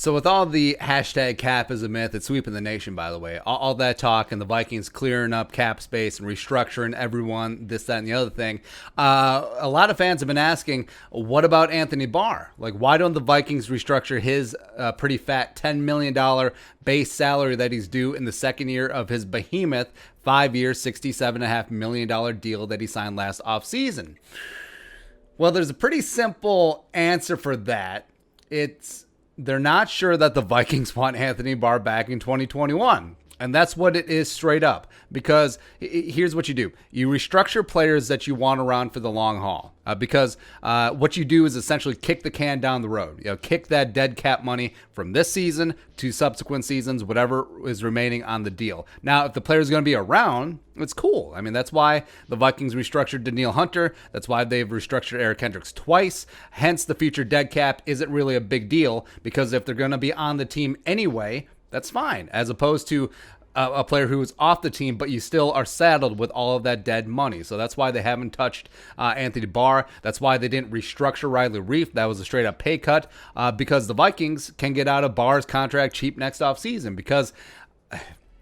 So with all the hashtag cap is a myth, it's sweeping the nation, by the way. All that talk and the Vikings clearing up cap space and restructuring everyone, this, that, and the other thing. A lot of fans have been asking, what about Anthony Barr? Like, why don't the Vikings restructure his pretty fat $10 million base salary that he's due in the second year of his behemoth 5-year, $67.5 million deal that he signed last offseason? Well, there's a pretty simple answer for that. They're not sure that the Vikings want Anthony Barr back in 2021. And that's what it is straight up. Because here's what you do. You restructure players that you want around for the long haul. Because what you do is essentially kick the can down the road. Kick that dead cap money from this season to subsequent seasons, whatever is remaining on the deal. Now, if the player's going to be around, it's cool. I mean, that's why the Vikings restructured Danielle Hunter. That's why they've restructured Eric Kendricks twice. Hence, the future dead cap isn't really a big deal. Because if they're going to be on the team anyway, that's fine, as opposed to a player who is off the team, but you still are saddled with all of that dead money. So that's why they haven't touched Anthony Barr. That's why they didn't restructure Riley Reef. That was a straight up pay cut because the Vikings can get out of Barr's contract cheap next offseason. Because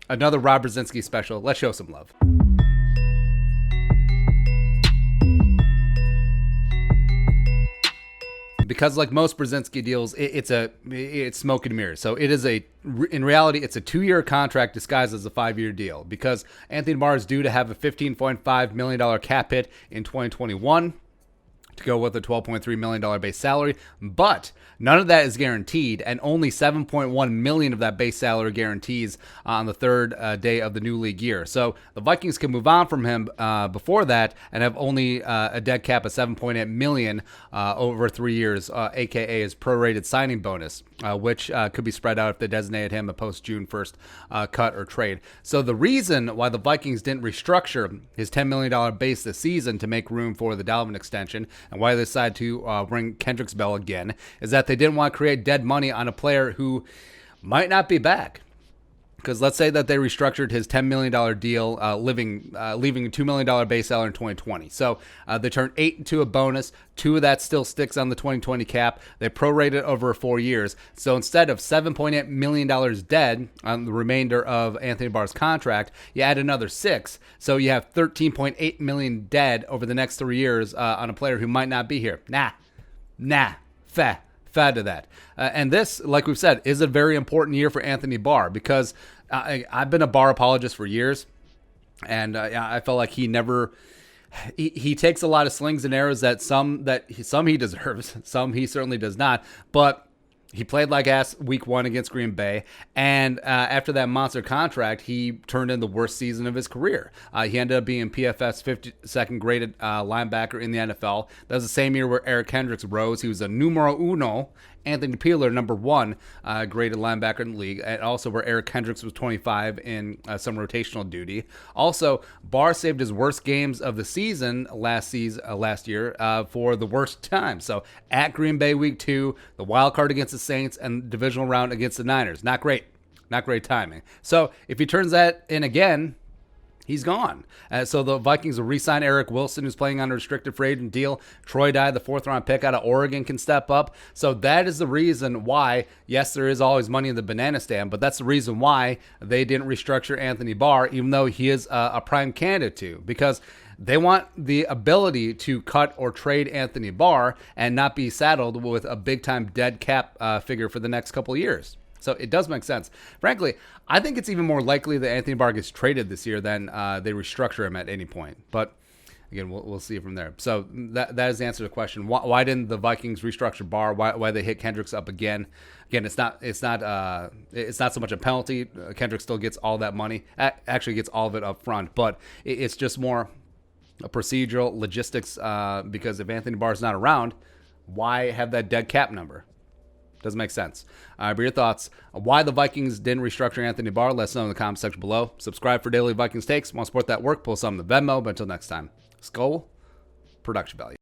another Rob Brzezinski special. Let's show some love. Because like most Brzezinski deals, it's smoke and mirrors. So in reality, it's a 2-year contract disguised as a 5-year deal. Because Anthony Barr is due to have a $15.5 million cap hit in 2021 to go with a $12.3 million base salary. But none of that is guaranteed, and only $7.1 million of that base salary guarantees on the third day of the new league year. So the Vikings can move on from him before that and have only a dead cap of $7.8 million over 3 years, aka his prorated signing bonus, which could be spread out if they designated him a post-June 1st cut or trade. So the reason why the Vikings didn't restructure his $10 million base this season to make room for the Dalvin extension, and why they decided to ring Kendricks' bell again, is that they didn't want to create dead money on a player who might not be back. Because let's say that they restructured his $10 million deal, leaving a $2 million base salary in 2020. So they turned 8 into a bonus. 2 of that still sticks on the 2020 cap. They prorate it over 4 years. So instead of $7.8 million dead on the remainder of Anthony Barr's contract, you add another 6. So you have $13.8 million dead over the next 3 years on a player who might not be here. Fad to that. And this, like we've said, is a very important year for Anthony Barr because I've been a Barr apologist for years, and I felt like he takes a lot of slings and arrows that some he deserves, some he certainly does not, but he played like ass week 1 against Green Bay, and after that monster contract, he turned in the worst season of his career. He ended up being PFF's 52nd graded linebacker in the NFL. That was the same year where Eric Kendricks rose. He was a numero uno. Anthony Peeler, number 1 graded linebacker in the league, and also where Eric Kendricks was 25 in some rotational duty. Also, Barr saved his worst games of the season last year for the worst time. So at Green Bay week 2, the wild card against the Saints, and divisional round against the Niners. Not great timing. So if he turns that in again, he's gone. So the Vikings will re-sign Eric Wilson, who's playing on a restricted free agent deal. Troy Dye, the 4th-round pick out of Oregon, can step up. So that is the reason why, yes, there is always money in the banana stand, but that's the reason why they didn't restructure Anthony Barr, even though he is a prime candidate to, because they want the ability to cut or trade Anthony Barr and not be saddled with a big-time dead cap figure for the next couple of years. So it does make sense. Frankly, I think it's even more likely that Anthony Barr gets traded this year than they restructure him at any point. But again, we'll see from there. So that is the answer to the question. Why didn't the Vikings restructure Barr? Why they hit Kendricks up again? Again, it's not so much a penalty. Kendricks still gets all that money. Actually, gets all of it up front. But it's just more a procedural logistics. Because if Anthony Barr is not around, why have that dead cap number? Doesn't make sense. But your thoughts on why the Vikings didn't restructure Anthony Barr, let us know in the comment section below. Subscribe for daily Vikings takes. Want to support that work? Pull some in the Venmo. But until next time, Skull Production Value.